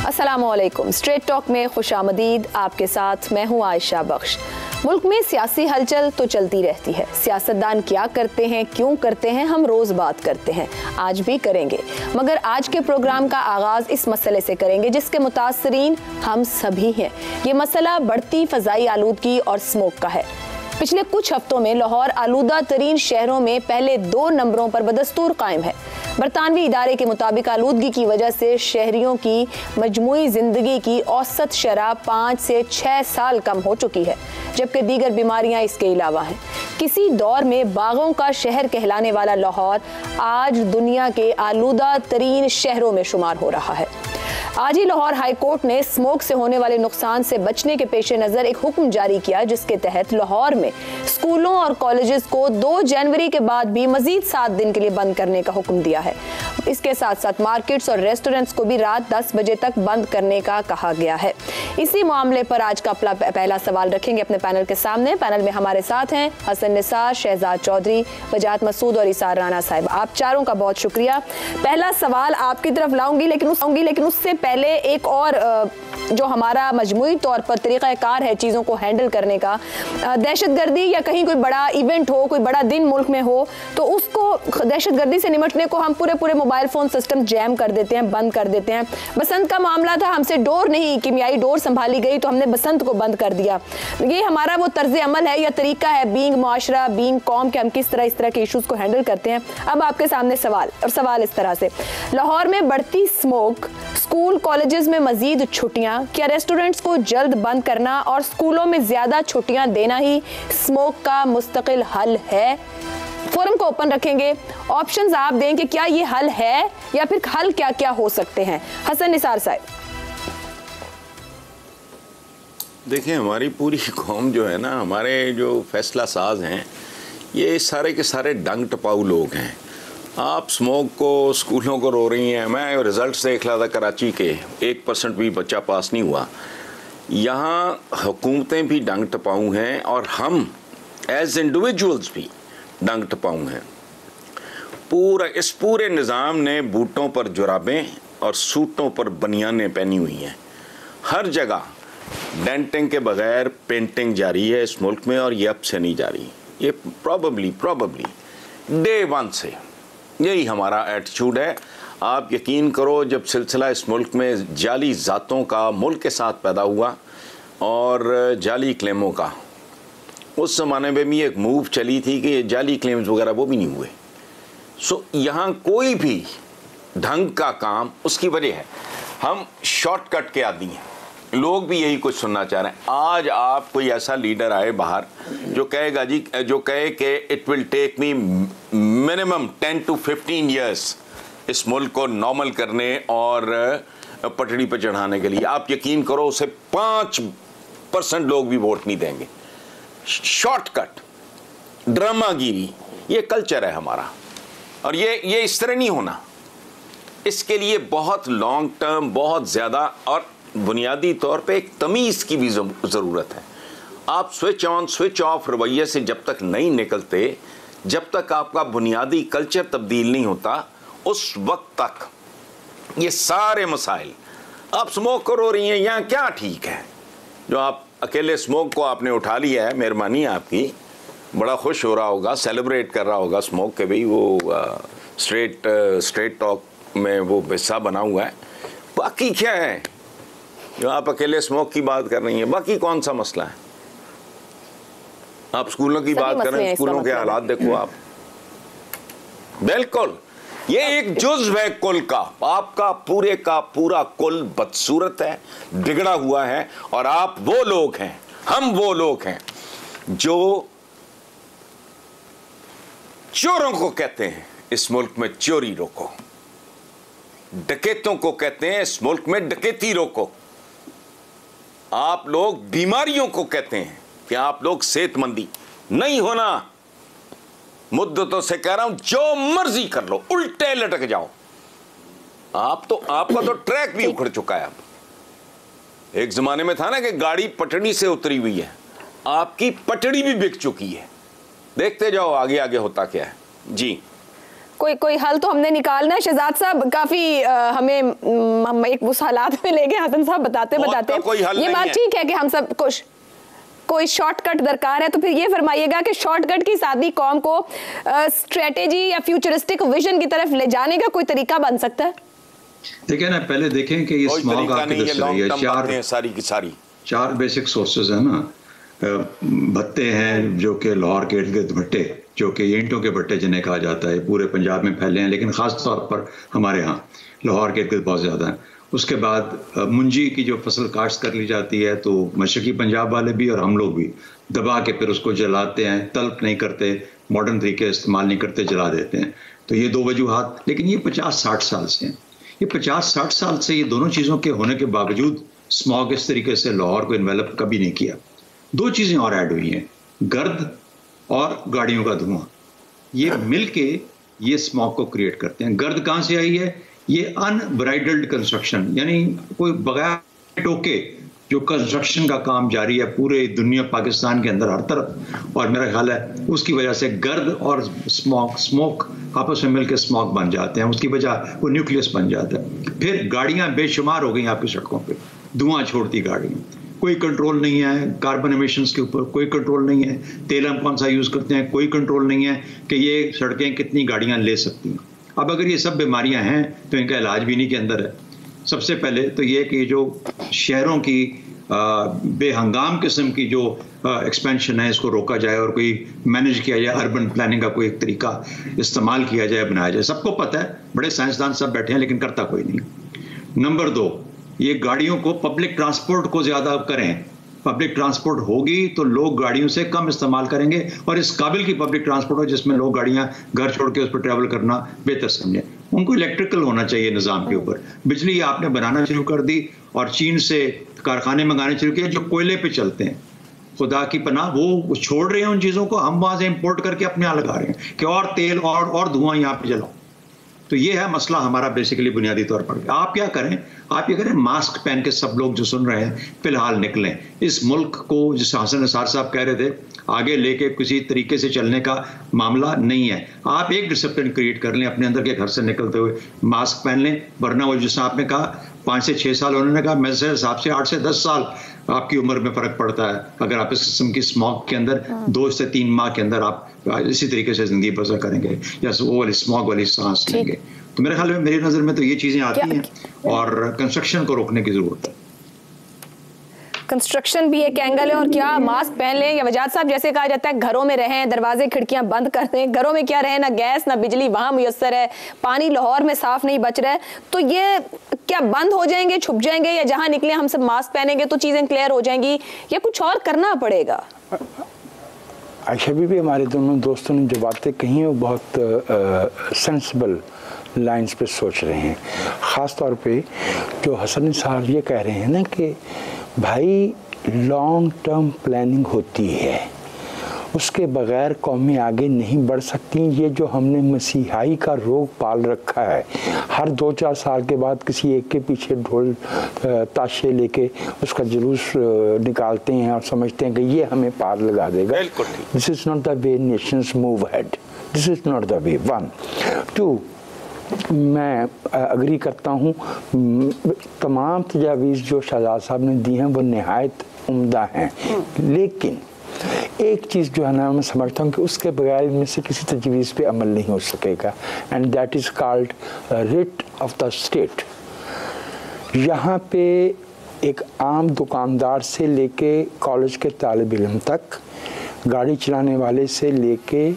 अस्सलामुअलैकुम। Straight talk में खुशामदीद। आपके साथ मैं हूँ आयशा बख्श। मुल्क में सियासी हलचल तो चलती रहती है। सियासतदान क्या करते हैं, क्यों करते हैं, हम रोज बात करते हैं, आज भी करेंगे। मगर आज के प्रोग्राम का आगाज इस मसले से करेंगे जिसके मुतासरीन हम सभी हैं। ये मसला बढ़ती फजाई आलूदगी और स्मोक का है। पिछले कुछ हफ्तों में लाहौर आलूदा तरीन शहरों में पहले 2 नंबरों पर बदस्तूर कायम है। बरतानवी इदारे के मुताबिक आलूदगी की वजह से शहरियों की मजमूई जिंदगी की औसत शरह 5 से 6 साल कम हो चुकी है, जबकि दीगर बीमारियां इसके अलावा हैं। किसी दौर में बागों का शहर कहलाने वाला लाहौर आज दुनिया के आलूदा तरीन शहरों में शुमार हो रहा है। आज ही लाहौर हाई कोर्ट ने स्मोक से होने वाले नुकसान से बचने के पेश नज़र एक हुक्म जारी किया, जिसके तहत लाहौर में स्कूलों और कॉलेजेस को 2 जनवरी के बाद भी मजीद 7 दिन के लिए बंद करने का हुक्म दिया है। इसके साथ साथ मार्केट्स और रेस्टोरेंट्स को भी रात 10 बजे तक बंद करने का कहा गया है। इसी मामले पर आज का पहला सवाल रखेंगे अपने पैनल के सामने। पैनल में हमारे साथ हैं हसन निसार, शहजाद चौधरी, वजाहत मसूद और इसार राना साहिब। आप चारों का बहुत शुक्रिया। पहला सवाल आपकी तरफ लाऊंगी, लेकिन उससे पहले एक और जो हमारा मजमूई तौर पर तरीक़ाकार है चीज़ों को हैंडल करने का, दहशतगर्दी या कहीं कोई बड़ा इवेंट हो, कोई बड़ा दिन मुल्क में हो, तो उसको दहशतगर्दी से निपटने को हम पूरे मोबाइल फ़ोन सिस्टम जैम कर देते हैं, बंद कर देते हैं। बसंत का मामला था, हमसे डोर नहीं, कीमियाई डोर संभाली गई तो हमने बसंत को बंद कर दिया। ये हमारा वो तर्ज अमल है या तरीका है बीइंग मुआशरा, बीइंग कौम, के हम किस तरह इस तरह के इशूज़ को हैंडल करते हैं। अब आपके सामने सवाल, और सवाल इस तरह से, लाहौर में बढ़ती स्मोक, स्कूल कॉलेजेस में मजीद छुट्टियां, क्या रेस्टोरेंट्स को जल्द बंद करना और स्कूलों में ज्यादा छुट्टियां देना ही स्मोक का मुस्तकिल हल है? फोरम को ओपन रखेंगे, ऑप्शंस आप दें कि क्या ये हल है या फिर हल क्या क्या हो सकते हैं। हसन निसार साहब। देखिए, हमारी पूरी कौम जो है ना, हमारे जो फैसला साज हैं, ये सारे के सारे डंग टपाऊ लोग हैं। आप स्मोक को, स्कूलों को रो रही हैं। मैं रिज़ल्ट देख रहा था कराची के, 1% भी बच्चा पास नहीं हुआ। यहाँ हुकूमतें भी डंग टपाऊ हैं और हम एज इंडिविजुअल्स भी डंग टपाऊ हैं। इस पूरे निज़ाम ने बूटों पर जुराबें और सूटों पर बनियानें पहनी हुई हैं। हर जगह डेंटिंग के बगैर पेंटिंग जारी है इस मुल्क में, और ये अब से नहीं जारी। ये प्रॉबली डे 1 से यही हमारा एटीट्यूड है। आप यकीन करो, जब सिलसिला इस मुल्क में जाली ज़ातों का मुल्क के साथ पैदा हुआ और जाली क्लेमों का, उस ज़माने में भी एक मूव चली थी कि जाली क्लेम्स वगैरह वो भी नहीं हुए। सो यहाँ कोई भी ढंग का काम, उसकी वजह है हम शॉर्टकट के आदी हैं। लोग भी यही कुछ सुनना चाह रहे हैं। आज आप कोई ऐसा लीडर आए बाहर जो कहेगा जी, जो कहे कि it will take me minimum 10 to 15 years इस मुल्क को नॉर्मल करने और पटड़ी पर चढ़ाने के लिए, आप यकीन करो उसे 5% लोग भी वोट नहीं देंगे। शॉर्टकट, ड्रामागिरी, ये कल्चर है हमारा, और ये इस तरह नहीं होना। इसके लिए बहुत लॉन्ग टर्म, बहुत ज़्यादा और बुनियादी तौर पे एक तमीज़ की भी ज़रूरत है। आप स्विच ऑन स्विच ऑफ रवैये से जब तक नहीं निकलते, जब तक आपका बुनियादी कल्चर तब्दील नहीं होता, उस वक्त तक ये सारे मसाइल। आप स्मोक करो रही हैं, यहाँ क्या ठीक है? जो आप अकेले स्मोक को आपने उठा लिया है, मेहरबानी है आपकी, बड़ा खुश हो रहा होगा, सेलिब्रेट कर रहा होगा स्मोक के भी, वो स्ट्रेट टॉक में वो हिस्सा बना हुआ है। बाकी क्या है जो आप अकेले स्मोक की बात कर रही हैं? बाकी कौन सा मसला है? आप स्कूलों की बात कर रहे हैं, स्कूलों के हालात देखो आप। बिल्कुल, ये एक जुज़्व है कुल का। आपका पूरे का पूरा कुल बदसूरत है, बिगड़ा हुआ है, और आप वो लोग हैं, हम वो लोग हैं जो चोरों को कहते हैं इस मुल्क में चोरी रोको, डकैतों को कहते हैं इस मुल्क में डकैती रोको। आप लोग बीमारियों को कहते हैं कि आप लोग सेहतमंदी नहीं होना। मुद्दतों से कह रहा हूं, जो मर्जी कर लो, उल्टे लटक जाओ। आपका तो ट्रैक भी उखड़ चुका है। अब एक जमाने में था ना कि गाड़ी पटड़ी से उतरी हुई है, आपकी पटड़ी भी बिक चुकी है। देखते जाओ आगे आगे होता क्या है। जी, कोई हल तो हमने निकालना है। शहजाद साहब काफी हम एक उस हालात में ले गए, हसन साहब बताते ये बात ठीक है कि हम सब कुछ कोई शॉर्टकट दरकार है, तो फिर ये फरमाइएगा कि शॉर्टकट की सादी कौम को स्ट्रेटेजी या फ्यूचरिस्टिक विजन की तरफ ले जाने का कोई तरीका बन सकता है? देखिए ना, पहले देखें कि ये स्मॉग सारी चार बेसिक सोर्सेज है ना। भट्टे हैं जो कि लाहौर के इर्द गिर्द भट्टे, जो कि ईंटों के भट्टे जिन्हें कहा जाता है, पूरे पंजाब में फैले हैं, लेकिन ख़ास तौर पर हमारे यहाँ लाहौर के इर्द गिर्द बहुत ज़्यादा हैं। उसके बाद मुंजी की जो फसल काश्त कर ली जाती है, तो मशरकी पंजाब वाले भी और हम लोग भी दबा के फिर उसको जलाते हैं, तल्प नहीं करते, मॉडर्न तरीके इस्तेमाल नहीं करते, जला देते हैं। तो ये दो वजूहात, लेकिन ये 50-60 साल से हैं। ये 50-60 साल से ये दोनों चीज़ों के होने के बावजूद स्मॉग इस तरीके से लाहौर को इन्वेलप कभी नहीं किया। दो चीज़ें और ऐड हुई हैं, गर्द और गाड़ियों का धुआं, ये मिलके ये स्मॉग को क्रिएट करते हैं। गर्द कहाँ से आई है? ये अनब्राइडल्ड कंस्ट्रक्शन, यानी कोई बगैर टोके जो कंस्ट्रक्शन का काम जारी है पूरे दुनिया, पाकिस्तान के अंदर हर तरफ, और मेरा ख्याल है उसकी वजह से गर्द और स्मोक आपस में मिलकर स्मॉग बन जाते हैं, उसकी वजह वो न्यूक्लियस बन जाता है। फिर गाड़ियां बेशुमार हो गई आपकी सड़कों पे, धुआं छोड़ती गाड़ियां, कोई कंट्रोल नहीं है कार्बन एमिशंस के ऊपर, कोई कंट्रोल नहीं है तेल हम कौन सा यूज़ करते हैं, कोई कंट्रोल नहीं है कि ये सड़कें कितनी गाड़ियां ले सकती हैं। अब अगर ये सब बीमारियां हैं तो इनका इलाज भी इन्हीं के अंदर है। सबसे पहले तो ये कि जो शहरों की बेहंगाम किस्म की जो एक्सपेंशन है, इसको रोका जाए और कोई मैनेज किया जाए, अर्बन प्लानिंग का कोई एक तरीका इस्तेमाल किया जाए, बनाया जाए। सबको पता है, बड़े साइंसदान सब बैठे हैं, लेकिन करता कोई नहीं। नंबर 2, ये गाड़ियों को, पब्लिक ट्रांसपोर्ट को ज़्यादा करें। पब्लिक ट्रांसपोर्ट होगी तो लोग गाड़ियों से कम इस्तेमाल करेंगे, और इस काबिल की पब्लिक ट्रांसपोर्ट हो जिसमें लोग गाड़ियां घर छोड़ के उस पर ट्रैवल करना बेहतर समझें। उनको इलेक्ट्रिकल होना चाहिए निज़ाम के ऊपर। बिजली आपने बनाना शुरू कर दी और चीन से कारखाने मंगाने शुरू किए जो कोयले पे चलते हैं, खुदा की पनाह वो छोड़ रहे हैं उन चीज़ों को, हम वहाँ से इम्पोर्ट करके अपने यहाँ लगा रहे हैं कि और तेल और धुआं यहाँ पे जलाओ। तो ये है मसला हमारा बेसिकली बुनियादी तौर पर। आप क्या करें, आप ये करें, मास्क पहन के सब लोग जो सुन रहे हैं फिलहाल निकलें। इस मुल्क को, जिस हसन निसार साहब कह रहे थे, आगे लेके किसी तरीके से चलने का मामला नहीं है। आप एक डिसिप्लिन क्रिएट कर लें अपने अंदर के, घर से निकलते हुए मास्क पहन लें, वरना वो जिस आपने कहा 5 से 6 साल, उन्होंने कहा मेरे हिसाब से 8 से 10 साल आपकी उम्र में फ़र्क पड़ता है अगर आप इस किस्म की स्मॉग के अंदर 2 से 3 माह के अंदर आप इसी तरीके से ज़िंदगी बसर करेंगे या वो वाली स्मॉग वाली सांस लेंगे। तो मेरे ख्याल में, मेरी नज़र में तो ये चीज़ें आती हैं और कंस्ट्रक्शन को रोकने की ज़रूरत है। कंस्ट्रक्शन भी एक एंगल है, और क्या मास्क पहन लें या वजाद साहब जैसे कहा जाता है घरों में रहें, दरवाजे खिड़कियां बंद कर दें। घरों में क्या रहें, ना गैस ना बिजली वहां मुयस्सर है, पानी लाहौर में साफ नहीं बच रहा है, तो ये क्या बंद हो जाएंगे, छुप जाएंगे, या जहां निकले हम सब मास्क पहनेंगे तो चीजें क्लियर हो जाएंगी, या कुछ और करना पड़ेगा? आयशा भी हमारे दोनों दोस्तों ने जो बातें कही हैं वो बहुत सेंसिबल लाइंस पे सोच रहे हैं। ख़ास तौर पे जो हसन साहब ये कह रहे हैं ना कि भाई लॉन्ग टर्म प्लानिंग होती है, उसके बगैर कौमें आगे नहीं बढ़ सकती। ये जो हमने मसीहाई का रोग पाल रखा है, हर 2-4 साल के बाद किसी एक के पीछे ढोल ताशे लेके उसका जुलूस निकालते हैं और समझते हैं कि ये हमें पार लगा देगा। This is not the way Nations move head, this is not the way. 1 2 मैं अग्री करता हूँ, तमाम तजावीज़ जो शहजाद साहब ने दी हैं वो नहायत उम्दा हैं, लेकिन एक चीज़ जो है ना मैं समझता हूँ कि उसके बगैर इनमें से किसी तजवीज़ पे अमल नहीं हो सकेगा, and that is called writ of the state. यहाँ पे एक आम दुकानदार से लेके कॉलेज के तालिब इल्म तक, गाड़ी चलाने वाले से लेके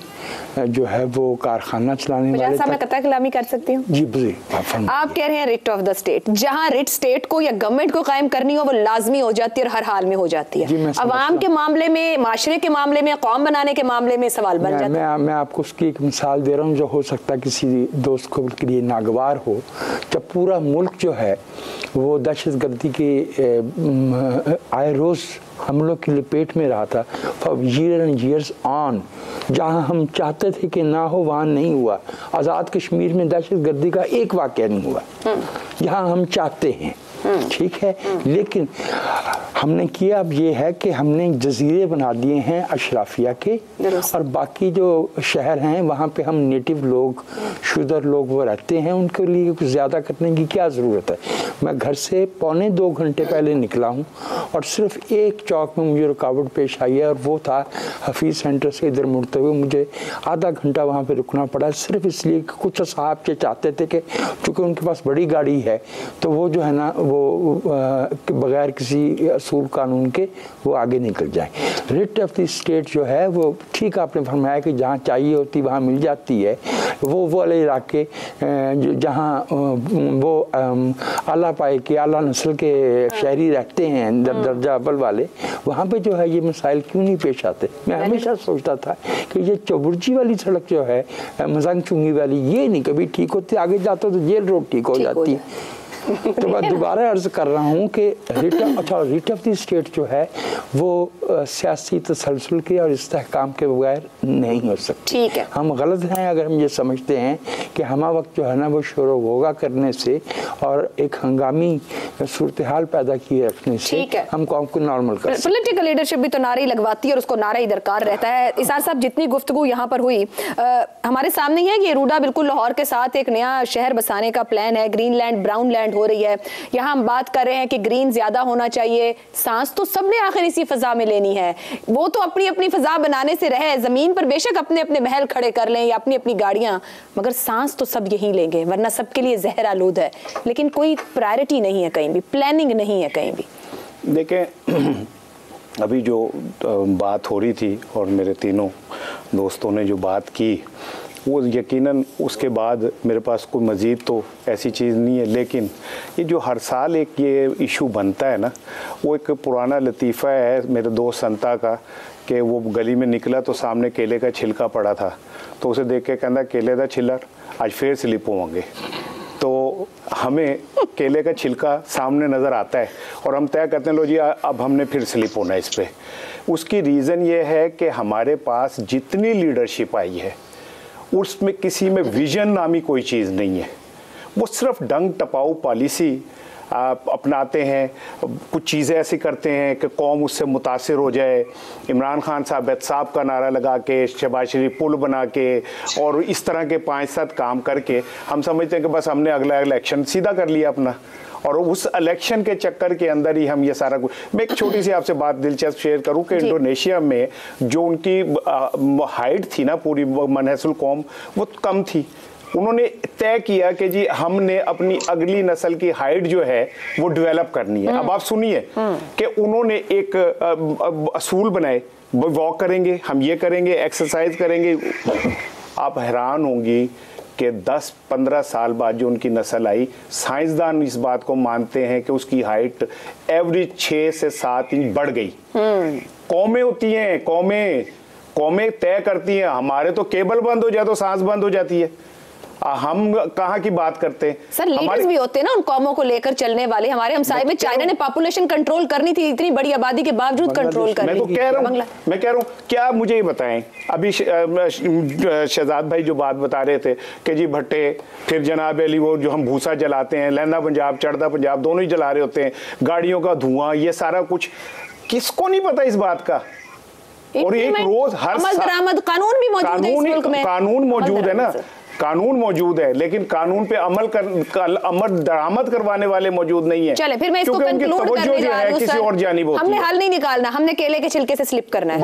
जो है वो कारखाना चलाने वाले तक। मैं कतई कलामी कर सकती हूँ जी जी। आप कह रहे हैं रिट ऑफ द स्टेट, जहाँ रिट स्टेट को या गवर्नमेंट को कायम करनी हो वो लाजमी हो जाती है और हर हाल में हो जाती है। अवाम के मामले में, माशरे के मामले में, कौम बनाने के मामले में सवाल बन जाता है। मैं आपको उसकी एक मिसाल दे रहा हूँ जो हो सकता है किसी दोस्त को के लिए नागवार हो। जब पूरा मुल्क जो है वो दहशतगर्दी के आए रोज़ हमलों की लपेट में रहा था, for year and years on, जहाँ हम चाहते थे कि ना हो वहाँ नहीं हुआ। आज़ाद कश्मीर में दहशतगर्दी का एक वाक़या नहीं हुआ जहाँ हम चाहते हैं। ठीक है, लेकिन हमने किया अब ये है कि हमने जजीरे बना दिए हैं अशराफिया के, और बाकी जो शहर हैं वहाँ पे हम नेटिव लोग, शुदर लोग वो रहते हैं, उनके लिए कुछ ज़्यादा करने की क्या ज़रूरत है। मैं घर से 1.25 घंटे पहले निकला हूँ और सिर्फ एक चौक में मुझे रुकावट पेश आई है, और वो था हफीज़ सेंटर से इधर मुड़ते हुए मुझे आधा घंटा वहाँ पे रुकना पड़ा, सिर्फ इसलिए कि कुछ साहब के चाहते थे कि चूँकि उनके पास बड़ी गाड़ी है तो वो जो है ना वो बगैर किसी असूल कानून के वो आगे निकल जाए। रिट ऑफ द स्टेट जो है वो ठीक आपने फरमाया कि जहाँ चाहिए होती वहाँ मिल जाती है, वो वाले इलाके जहाँ वो आला पाए के आला नस्ल के शहरी रहते हैं दर्जा अव्वल वाले, वहाँ पे जो है ये मसाइल क्यों नहीं पेश आते। मैं हमेशा सोचता था कि ये चौबुर्जी वाली सड़क जो है मजांग चुंगी वाली, ये नहीं कभी ठीक होती, आगे जाते तो जेल रोड ठीक हो जाती है। तो मैं दोबारा अर्ज कर रहा हूँ कि रिट ऑफ द स्टेट जो है वो सियासी तसलसल के और इस्तेहकाम के बगैर नहीं हो सकती। ठीक है, हम गलत हैं अगर हम ये समझते हैं कि हमा वक्त जो है ना वो शोर वोगा करने से और एक हंगामी सूरत हाल पैदा किए रखने से हम कौम को नॉर्मल कर। पॉलिटिकल लीडरशिप भी तो नारे ही लगवाती है और उसको नारा ही दरकार रहता है। इसार साहब, जितनी गुफ्तगू यहाँ पर हुई, हमारे सामने है कि रूडा बिल्कुल लाहौर के साथ एक नया शहर बसाने का प्लान है, ग्रीन लैंड ब्राउन लैंड हो रही है। यहाँ हम बात कर रहे हैं कि ग्रीन ज्यादा होना चाहिए, सांस तो सबने आखिर इसी फजा में लेनी है, वो तो अपनी अपनी फजा बनाने से रहे, जमीन पर बेशक अपने अपने महल खड़े कर लें या अपनी अपनी गाड़ियां, मगर सांस तो सब यहीं लेंगे, वरना सबके लिए जहर आलूद है। लेकिन कोई प्रायोरिटी नहीं है कहीं भी, प्लानिंग नहीं है कहीं भी। देखें, अभी जो बात हो रही थी और मेरे तीनों दोस्तों ने जो बात की, वो यकीनन उसके बाद मेरे पास कोई मज़ीद तो ऐसी चीज़ नहीं है, लेकिन ये जो हर साल एक ये इशू बनता है ना, वो एक पुराना लतीफ़ा है मेरे दोस्त संता का कि वो गली में निकला तो सामने केले का छिलका पड़ा था, तो उसे देख के कहता केले का छिलर आज फिर स्लिप होंगे। तो हमें केले का छिलका सामने नज़र आता है और हम तय करते हैं लो जी अब हमने फिर स्लिप होना है इस पर। उसकी रीज़न ये है कि हमारे पास जितनी लीडरशिप आई है उसमें किसी में विजन नामी कोई चीज़ नहीं है। वो सिर्फ डंग टपाऊ पॉलिसी अपनाते हैं, कुछ चीज़ें ऐसी करते हैं कि कौम उससे मुतासिर हो जाए। इमरान खान साहब एहतसाब का नारा लगा के, शहबाज शरीफ पुल बना के और इस तरह के 5-7 काम करके हम समझते हैं कि बस हमने अगला इलेक्शन सीधा कर लिया अपना, और उस इलेक्शन के चक्कर के अंदर ही हम ये सारा कुछ। मैं एक छोटी सी आपसे बात दिलचस्प शेयर करूं कि इंडोनेशिया में जो उनकी हाइट थी ना पूरी मनहसुल कौम, वो कम थी। उन्होंने तय किया कि जी हमने अपनी अगली नस्ल की हाइट जो है वो डेवलप करनी है। अब आप सुनिए कि उन्होंने एक असूल बनाए, वॉक करेंगे, हम ये करेंगे, एक्सरसाइज करेंगे। आप हैरान होंगी कि 10-15 साल बाद जो उनकी नस्ल आई, साइंसदान इस बात को मानते हैं कि उसकी हाइट एवरेज 6 से 7 इंच बढ़ गई। कौमें होती हैं, कौमें तय करती हैं। हमारे तो केबल बंद हो जाए तो सांस बंद हो जाती है, हम कहाँ की बात करते हैं। सर लीडर्स भी होते हैं ना उन कौमों को लेकर चलने वाले। हमारे हमसाए में चाइना ने पॉपुलेशन कंट्रोल करनी थी, इतनी बड़ी आबादी के बावजूद कंट्रोल करनी थी। मैं कह रहा हूँ क्या मुझे ये बताएं, अभी शहजाद भाई जो बात बता रहे थे कि जी भट्टे, फिर जनाब अली वो जो हम भूसा जलाते हैं, लहंदा पंजाब चढ़दा पंजाब दोनों ही जला रहे होते हैं, गाड़ियों का धुआं, ये सारा कुछ किसको नहीं पता इस बात का। और एक रोज हर कानून भी मौजूद है इस मुल्क में, कानून मौजूद है ना, कानून मौजूद है, लेकिन कानून पे अमल दरामद करवाने वाले मौजूद नहीं है। चले फिर मैं इसको कंक्लूड करने जा रही हूं। किसी और जानिब होती है। हमने हल नहीं निकालना, हमने केले के छिलके से स्लिप करना है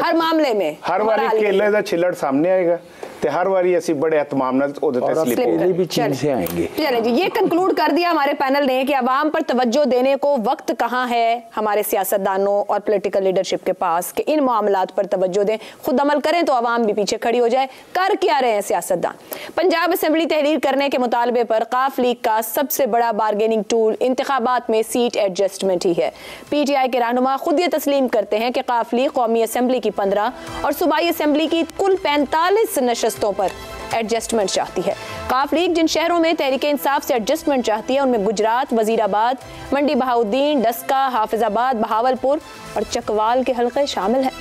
हर मामले में। हर बार केले का छिलड़ सामने आएगा तो हर बार ऐसी बड़े एहतमाम भी चीजें आएंगी। चले जी, ये कंक्लूड कर दिया हमारे पैनल ने कि अवाम पर तवज्जो देने को वक्त कहाँ है हमारे सियासतदानों और पॉलिटिकल लीडरशिप के पास कि इन मामलात पर तवज्जो दें। खुद अमल करें तो अवाम भी पीछे खड़ी हो जाए। कर क्या रहे हैं सियासतदान? पंजाब असेंबली तहरीर करने के मुतालबे पर काफ लीग का सबसे बड़ा बार्गेनिंग टूल इंतखाबात में सीट एडजस्टमेंट ही है। PTI के रहनुमा खुद ये तस्लीम करते हैं कि काफ लीग कौमी असेंबली की 15 और सूबाई असेंबली की कुल 45 नशस्तों पर एडजस्टमेंट चाहती है। काफ लीग जिन शहरों में तहरीक इंसाफ से एडजस्टमेंट चाहती है उनमें गुजरात, वजीराबाद, मंडी बहाउद्दीन, डस्का, हाफिजाबाद, बहावलपुर और चकवाल के हलके शामिल हैं।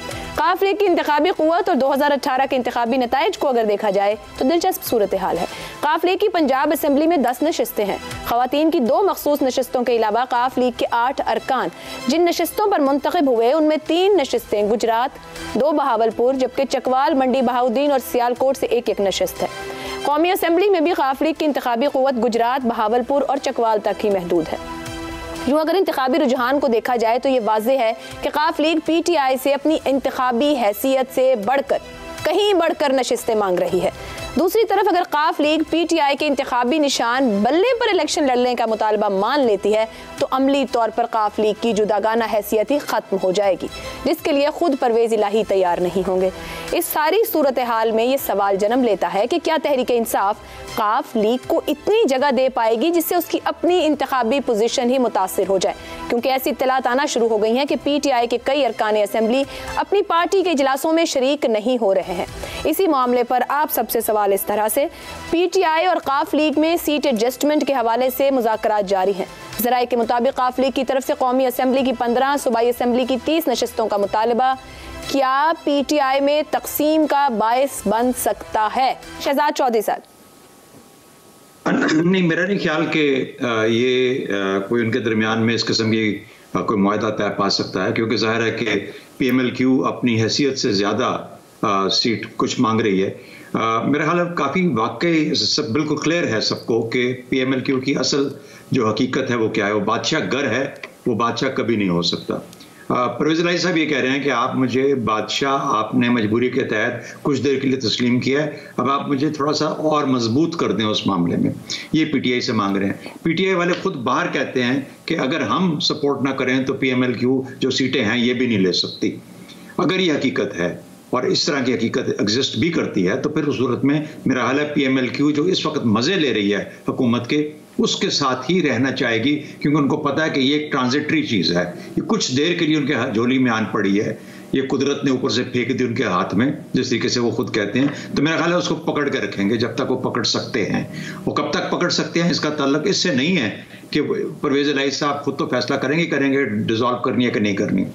काफ लीग की इंतखाबी क़ुव्वत और 2018 के इंतखाबी नताइज को अगर देखा जाए तो दिलचस्प सूरत हाल है। काफ लीग की पंजाब असम्बली में 10 नशिस्तें हैं। ख़वातीन की 2 मखसूस नशिस्तों के अलावा काफ लीग के 8 अरकान जिन नशिस्तों पर मुंतखब हुए उनमें 3 नशिस्तें गुजरात, 2 बहावलपुर, जबकि चकवाल, मंडी बहाउद्दीन और सियालकोट से 1-1 नशिस्त है। कौमी असम्बली में भी काफ लीग की इंतखाबी क़ुव्वत गुजरात, बहावलपुर और चकवाल तक ही महदूद है। यूँ अगर इंतखाबी रुझान को देखा जाए तो ये वाज़ेह है कि काफ लीग PTI से अपनी इंतखाबी हैसियत से कहीं बढ़कर नशिस्तें मांग रही है। दूसरी तरफ अगर काफ लीग PTI के इंतखाबी निशान बल्ले पर इलेक्शन लड़ने का मुतालबा मान लेती है तो अमली तौर पर काफ लीग की जुदागाना हैसियत ही ख़त्म हो जाएगी, जिसके लिए खुद परवेज़ इलाही तैयार नहीं होंगे। इस सारी सूरत हाल में ये सवाल जन्म लेता है कि क्या तहरीक इंसाफ काफ लीग को इतनी जगह दे पाएगी जिससे उसकी अपनी इंतखाबी पोजीशन ही मुतासिर हो जाए, क्योंकि ऐसी इत्तलात आना शुरू हो गई हैं कि PTI के कई अरकान असम्बली अपनी पार्टी के इजलासों में शरीक नहीं हो रहे हैं। इसी मामले पर आप सबसे सवाल इस तरह से, PTI और काफ लीग में सीट एडजस्टमेंट के हवाले से मुज़ाकरात जारी हैं। ज़राए के मुताबिक काफ लीग की तरफ से कौमी असम्बली की 15, सूबाई असम्बली की 30 नशिस्तों का मुतालबा क्या PTI में तकसीम का बायस बन सकता है? शहजाद चौधरी साहब। नहीं, मेरा नहीं ख्याल कि ये कोई उनके दरमियान में इस किस्म की कोई मुआहदा तय पा सकता है, क्योंकि जाहिर है कि PMLQ अपनी हैसियत से ज़्यादा सीट कुछ मांग रही है। मेरा ख्याल है काफ़ी वाकई सब बिल्कुल क्लियर है सबको कि PMLQ की असल जो हकीकत है वो क्या है। वो बादशाह गर है, वो बादशाह कभी नहीं हो सकता। परवेज़ इलाही साहब ये कह रहे हैं कि आप मुझे बादशाह आपने मजबूरी के तहत कुछ देर के लिए तस्लीम किया है, अब आप मुझे थोड़ा सा और मजबूत कर दें उस मामले में। ये PTI से मांग रहे हैं। PTI वाले खुद बाहर कहते हैं कि अगर हम सपोर्ट ना करें तो PMLQ जो सीटें हैं ये भी नहीं ले सकती। अगर ये हकीकत है और इस तरह की हकीकत एग्जिस्ट भी करती है तो फिर उस सूरत में मेरा हाल है PMLQ जो इस वक्त मज़े ले रही है हुकूमत के, उसके साथ ही रहना चाहेगी, क्योंकि उनको पता है कि ये एक ट्रांजिटरी चीज़ है, ये कुछ देर के लिए उनके झोली में आन पड़ी है, ये कुदरत ने ऊपर से फेंक दी उनके हाथ में, जिस तरीके से वो खुद कहते हैं। तो मेरा ख्याल है उसको पकड़ के रखेंगे जब तक वो पकड़ सकते हैं। वो कब तक पकड़ सकते हैं इसका ताल्लुक इससे नहीं है कि परवेज़ इलाही साहब खुद तो फैसला करेंगे डिसॉल्व करनी है कि नहीं करनी,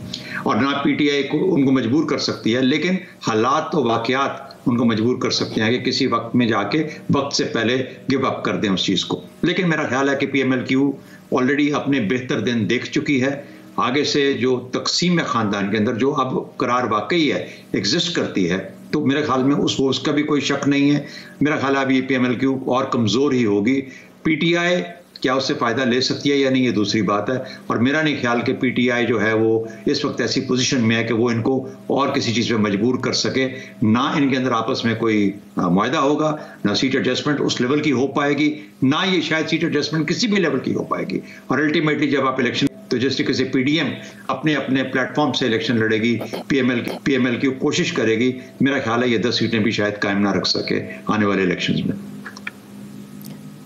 और ना PTI को उनको मजबूर कर सकती है, लेकिन हालात और वाक़यात उनको मजबूर कर सकते हैं कि किसी वक्त में जाके वक्त से पहले गिव अप कर दें उस चीज़ को। लेकिन मेरा ख्याल है कि PMLQ ऑलरेडी अपने बेहतर दिन देख चुकी है। आगे से जो तकसीम है ख़ानदान के अंदर जो अब करार वाकई है एग्जिस्ट करती है, तो मेरे ख्याल में उसका भी कोई शक नहीं है। मेरा ख्याल है अभी PMLQ और कमज़ोर ही होगी। PTI क्या उससे फ़ायदा ले सकती है या नहीं, ये दूसरी बात है। और मेरा नहीं ख्याल कि PTI जो है वो इस वक्त ऐसी पोजीशन में है कि वो इनको और किसी चीज़ पे मजबूर कर सके। ना इनके अंदर आपस में कोई मुआहदा होगा, ना सीट एडजस्टमेंट उस लेवल की हो पाएगी, ना ये शायद सीट एडजस्टमेंट किसी भी लेवल की हो पाएगी। और अल्टीमेटली जब आप इलेक्शन, तो जिस तरीके से PDM अपने अपने प्लेटफॉर्म से इलेक्शन लड़ेगी, PMLQ कोशिश करेगी, मेरा ख्याल है ये 10 सीटें भी शायद कायम ना रख सके आने वाले इलेक्शंस में।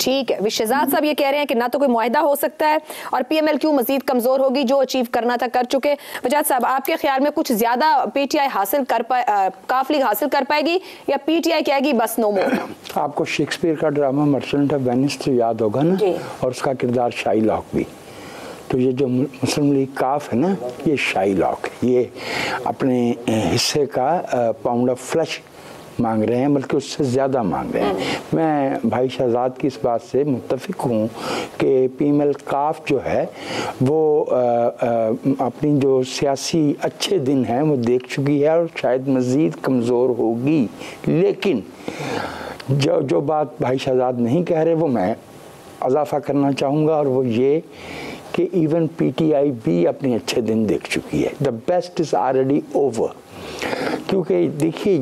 ठीक है, शहजाद साहब ये कह रहे हैं कि ना तो कोई मुआहदा हो सकता है और PMLQ मजीद कमजोर होगी, जो अचीव करना था कर चुके। वजाद साहब, आपके ख्याल में कुछ ज्यादा PTI हासिल कर काफ लीग हासिल कर पाएगी या PTI कहेगी बस नो मोर? आपको शेक्सपियर का ड्रामा मर्चेंट ऑफ वेनिस तो याद होगा ना, और उसका किरदार शाइलॉक भी। तो ये जो मुस्लिम लीग काफ है ना, ये शाइलॉक, ये अपने हिस्से का पाउंड ऑफ फ्लैश मांग रहे हैं, बल्कि उससे ज़्यादा मांग रहे हैं। मैं भाई शहजाद की इस बात से मुत्तफिक हूँ कि PML काफ जो है वो अपनी जो सियासी अच्छे दिन हैं वो देख चुकी है और शायद मज़ीद कमज़ोर होगी। लेकिन जो बात भाई शहजाद नहीं कह रहे वो मैं इजाफा करना चाहूँगा, और वो ये कि इवन PTI भी अपने अच्छे दिन देख चुकी है। The best is already over. क्योंकि देखिए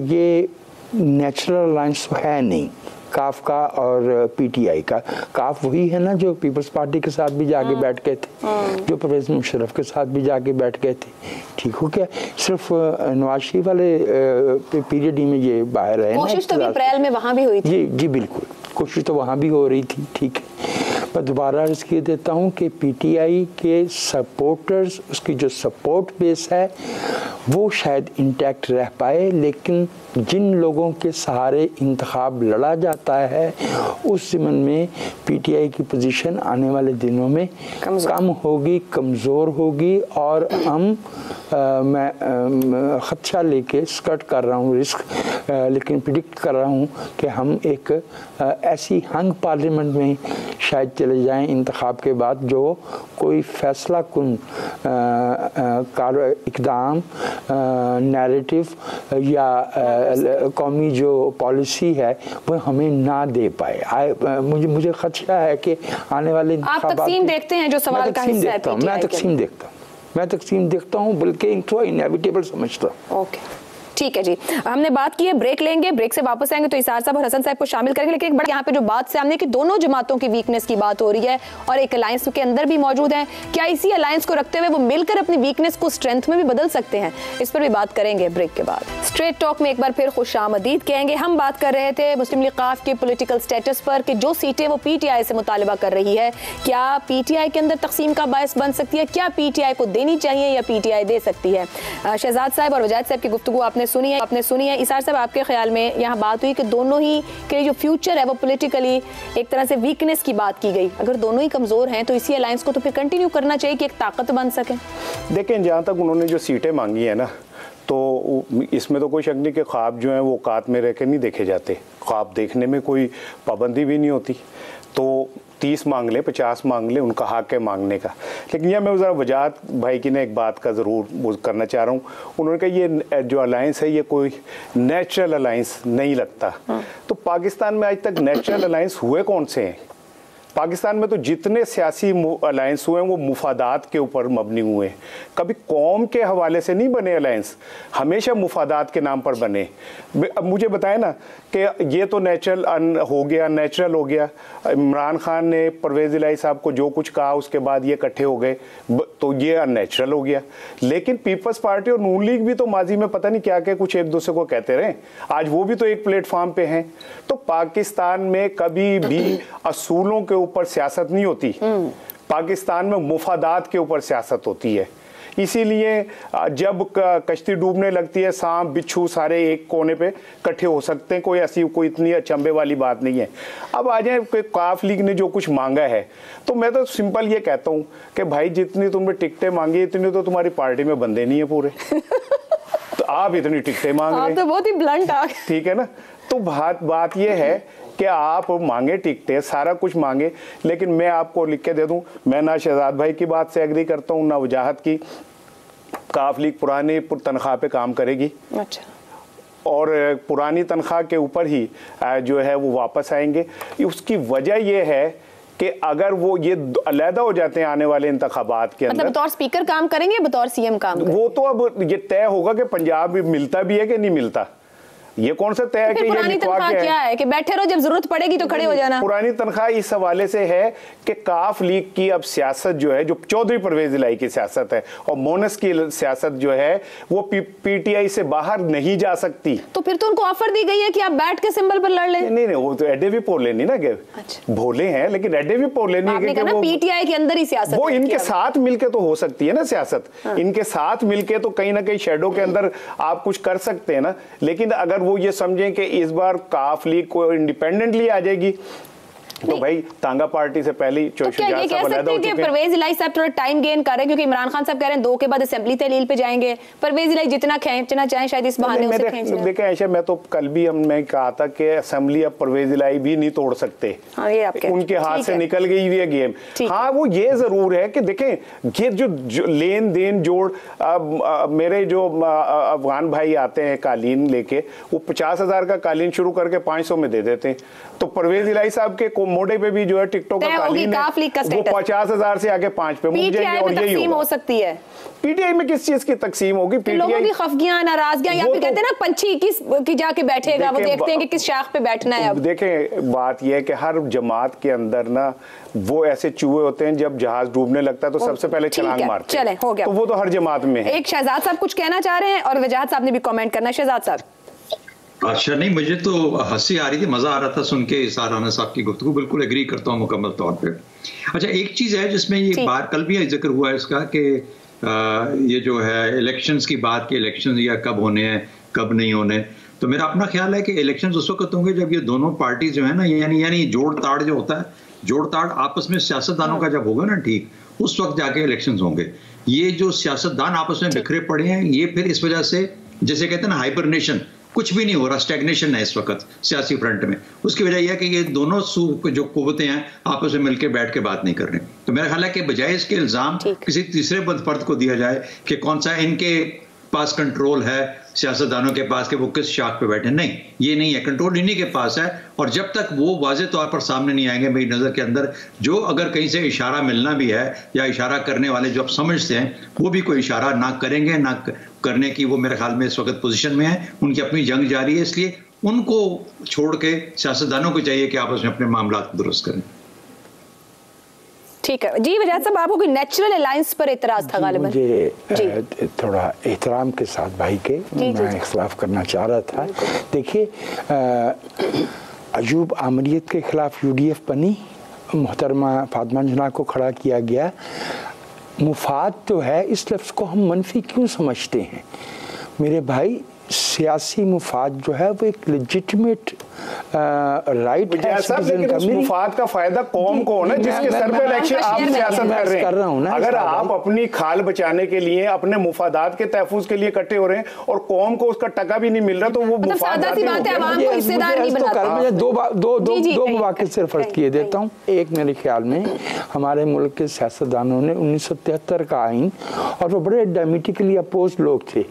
ये नेचुरल अलायंस तो है नहीं काफ का और PTI का। काफ वही है ना जो पीपल्स पार्टी के साथ भी जाके बैठ गए थे, जो परवेज़ मुशर्रफ के साथ भी जाके बैठ गए थे। ठीक हो क्या, सिर्फ नवाज शरीफ वाले पीरियड ही में ये बाहर है। कोशिश तो अप्रैल में वहाँ भी हुई थी। जी बिल्कुल, कोशिश तो वहाँ भी हो रही थी, ठीक है। मैं दोबारा अर्ज किए देता हूँ कि पीटीआई के सपोर्टर्स, उसकी जो सपोर्ट बेस है वो शायद इंटैक्ट रह पाए, लेकिन जिन लोगों के सहारे इंतखाब लड़ा जाता है उस ज़िमन में पीटीआई की पोजीशन आने वाले दिनों में कम होगी, कमज़ोर होगी। और हम मैं ख़दशा लेके स्कर्ट कर रहा हूँ रिस्क, लेकिन प्रिडिक्ट कर रहा हूँ कि हम एक ऐसी हंग पार्लियामेंट में शायद चले जाएं इंतखाब के बाद जो कोई फैसला कुन इक़दाम, नैरेटिव या कौमी जो पॉलिसी है वो हमें ना दे पाए। मुझे खदशा है कि आने वाले आप तकसीम देखते हैं जो सवाल का हिस्सा है पीटीआई, मैं तकसीम देखता हूँ बल्कि इनको इनएविटेबल समझता हूँ। ओके, ठीक है जी, हमने बात की है, ब्रेक लेंगे, ब्रेक से वापस आएंगे तो इसार साहब और हसन साहब को शामिल करेंगे। लेकिन एक बार यहाँ पे जो बात सामने कि दोनों जमातों की वीकनेस की बात हो रही है और एक अलायंस के अंदर भी मौजूद है, क्या इसी अलायंस को रखते हुए वो मिलकर अपनी वीकनेस को स्ट्रेंथ में भी बदल सकते हैं? इस पर भी बात करेंगे ब्रेक के बाद। स्ट्रेट टॉक में एक बार फिर खुशामदीद कहेंगे। हम बात कर रहे थे मुस्लिम लीग काफ के पॉलिटिकल स्टेटस पर कि जो सीटें वो पीटीआई से मुतालबा कर रही है, क्या पीटीआई के अंदर तकसीम का बायस बन सकती है? क्या पीटीआई को देनी चाहिए या पीटीआई दे सकती है? शहजाद साहब और वजाद साहब की गुफ्तगू आपने सुनी है। इसार साहब, आपके ख्याल में यहाँ बात हुई कि दोनों ही के जो फ्यूचर है वो पॉलिटिकली एक तरह से वीकनेस की बात की गई। अगर दोनों ही कमजोर हैं तो इसी अलायंस को तो फिर कंटिन्यू करना चाहिए कि एक ताकत बन सके। देखें, जहाँ तक उन्होंने जो सीटें मांगी है ना, तो इसमें तो कोई शक नहीं कि ख्वाब जो हैं वो औकात में रह के नहीं देखे जाते। ख्वाब देखने में कोई पाबंदी भी नहीं होती, तो 30 मांग ले, 50 मांग ले, उनका हक है मांगने का। लेकिन यह मैं ज़रा वजात भाई की ने एक बात का ज़रूर करना चाह रहा हूँ। उन्होंने कहा ये जो अलायंस है ये कोई नेचुरल अलायंस नहीं लगता। तो पाकिस्तान में आज तक नेचुरल अलायंस हुए कौन से हैं? पाकिस्तान में तो जितने सियासी अलायंस हुए हैं वो मुफादात के ऊपर मबनी हुए हैं। कभी कौम के हवाले से नहीं बने अलायंस, हमेशा मुफादात के नाम पर बने। अब मुझे बताएं ना कि ये तो नेचुरल हो गया, नेचुरल हो गया। इमरान खान ने परवेज़ इलाही साहब को जो कुछ कहा उसके बाद ये इकट्ठे हो गए, तो ये अननेचुरल हो गया। लेकिन पीपल्स पार्टी और नून लीग भी तो माजी में पता नहीं क्या क्या कुछ एक दूसरे को कहते रहे, आज वो भी तो एक प्लेटफॉर्म पे हैं। तो पाकिस्तान में कभी भी असूलों के ऊपर सियासत नहीं होती, पाकिस्तान में मुफादात के ऊपर सियासत होती है। इसीलिए जब कश्ती डूबने लगती है, सांप बिच्छू सारे एक कोने पे इकट्ठे हो सकते हैं, कोई इतनी अचंभे वाली बात नहीं है। अब आ जाए कि काफ लीग ने जो कुछ मांगा है, तो मैं तो सिंपल ये कहता हूँ कि भाई जितनी तुमने टिकटें मांगी इतनी तो तुम्हारी पार्टी में बंदे नहीं है पूरे तो आप इतनी टिकटें मांग रहे हैं, तो बहुत ही ब्लंट आ, ठीक है ना। तो बात ये है कि आप मांगे टिकटें, सारा कुछ मांगे, लेकिन मैं आपको लिख के दे दूं, मैं ना शहजाद भाई की बात से एग्री करता हूं ना वजाहत की। काफ लीग पुरानी तनख्वाह पे काम करेगी। अच्छा। और पुरानी तनख्वाह के ऊपर ही जो है वो वापस आएंगे। उसकी वजह यह है कि अगर वो ये अलहदा हो जाते हैं आने वाले इंतखाबात के अंदर, मतलब बतौर स्पीकर काम करेंगे, बतौर सीएम काम करेंगे, वो तो अब ये तय होगा कि पंजाब मिलता भी है कि नहीं मिलता। ये कौन सा तय है कि ये तनख्वाह क्या है कि बैठे रहो, जब जरूरत पड़ेगी तो खड़े हो जाना। पुरानी तनख्वाह इस हवाले से है कि काफ लीग की अब सियासत जो है, जो चौधरी परवेज इलाही की सियासत है और मोनस की सियासत जो है वो पीटीआई से बाहर नहीं जा सकती। तो फिर तो उनको ऑफर दी गई है कि आप बैठ के सिंबल पर लड़ लें। नहीं, वो तो एडे भी पोले नहीं ना, अच्छा। भोले हैं लेकिन एडे भी पोले नहीं है। पीटीआई के अंदर ही सियासत, वो इनके साथ मिलके तो हो सकती है ना सियासत। इनके साथ मिलके तो कहीं ना कहीं शेडो के अंदर आप कुछ कर सकते हैं ना। लेकिन अगर वो ये समझें कि इस बार काफ लीग को इंडिपेंडेंटली आ जाएगी, तो भाई तांगा पार्टी से पहले ही तो क्या ये कह सकते हैं कि परवेज इलाही साहब थोड़ा टाइम गेन कर रहे हैं, क्योंकि इमरान खान साहब कह रहे हैं 2 के बाद असेंबली तहलील पे जाएंगे, परवेज इलाही जितना खींचना चाहें शायद इस बहाने उसे खींच लें। देखें ऐसा, मैं तो कल भी हमने कहा था कि असेंबली अब परवेज इलाही भी नहीं तोड़ सकते। हाँ, ये आपके उनके हाथ से निकल गई हुई है गेम। हाँ, वो ये जरूर है कि देखें ये जो लेन देन जोड़, मेरे जो अफगान भाई आते हैं कालीन लेके, वो 50,000 का कालीन शुरू करके 500 में दे देते हैं। तो परवेज इलाही साहब के मोड़े पे भी जो है टिकटॉक का कालीन है, वो 50,000 से आगे 5 पे मुझे और यही हो सकती है। पीटीआई में किस चीज की तकसीम होगी? लोगों की खफगियां, नाराजगियां, या फिर कहते हैं ना पंछी किस की जाके बैठेगा, वो देखते हैं कि किस शाख पे बैठना है। अब देखें बात यह है कि हर जमात के अंदर ना वो ऐसे चूहे होते हैं, जब जहाज डूबने लगता है तो सबसे पहले छलांग मारते हैं। चलें, हो गया। तो वो तो हर जमात में है। एक शहजाद साहब कुछ कहना चाह रहे हैं और वजाहत साहब ने भी कमेंट करना है। शहजाद साहब। अच्छा, नहीं, मुझे तो हंसी आ रही थी, मजा आ रहा था सुन के इसार राना साहब की गुफ्तगू। बिल्कुल एग्री करता हूँ मुकम्मल तौर पे। अच्छा, एक चीज़ है जिसमें ये बात कल भी जिक्र हुआ है इसका कि ये जो है इलेक्शंस की बात की, इलेक्शंस या कब होने हैं कब नहीं होने, तो मेरा अपना ख्याल है कि इलेक्शंस उस वक्त होंगे जब ये दोनों पार्टी जो है ना, यानी जोड़ ताड़ जो होता है, जोड़ ताड़ आपस में सियासतदानों का जब होगा ना, ठीक उस वक्त जाके इलेक्शंस होंगे। ये जो सियासतदान आपस में बिखरे पड़े हैं, ये फिर इस वजह से जैसे कहते हैं ना हाइबरनेशन, कुछ भी नहीं हो रहा, स्टैग्नेशन है इस वक्त सियासी फ्रंट में। उसकी वजह यह है कि ये दोनों जो कुव्वतें हैं आपस में मिलकर बैठ के बात नहीं कर रहे। तो मेरा ख्याल है कि बजाय इसके इल्जाम किसी तीसरे फर्द को दिया जाए कि कौन सा इनके पास कंट्रोल है, सियासतदानों के पास कि वो किस शाख पे बैठे, नहीं, ये नहीं है, कंट्रोल इन्हीं के पास है। और जब तक वो वाज़ेह तौर पर सामने नहीं आएंगे मेरी नज़र के अंदर, जो अगर कहीं से इशारा मिलना भी है या इशारा करने वाले जो आप समझते हैं वो भी कोई इशारा ना करेंगे, ना करने की वो मेरे ख्याल में इस वक्त पोजीशन में है। उनकी अपनी जंग जारी है, इसलिए उनको छोड़ के सियासतदानों को चाहिए कि आपस में अपने मामला दुरुस्त करें। ठीक है जी। वजह साहब, आपको कोई नेचुरल अलायंस पर इतराज था गालिबन? मुझे थोड़ा एहतराम के साथ भाई के मैं इख्तिलाफ करना चाह रहा था। देखिए, अयूब आमरीत के खिलाफ UDF बनी, मोहतरमा फातिमा जना को खड़ा किया गया। मुफाद जो है, इस लफ्ज़ को हम मनफी क्यों समझते हैं मेरे भाई? सियासी मुफाद जो है वो एक लेजिटिमेट राइट है। लेकिन उस मुफाद का फायदा कौम को ना, जिसके सर पे इलेक्शन आप सियासत कर रहे हैं। अगर आप अपनी खाल बचाने के लिए, अपने मुफादात के तहफुज के लिए इकट्ठे हो रहे हैं और कौम को उसका टका भी नहीं मिल रहा, तो वो मुफाद दो मौके सिर्फ फर्ज किए देता हूँ। एक, मेरे ख्याल में हमारे मुल्क के सियासतदानों ने 1973 का आइन, और वो बड़े डायमेटिकली अपोज लोग थे,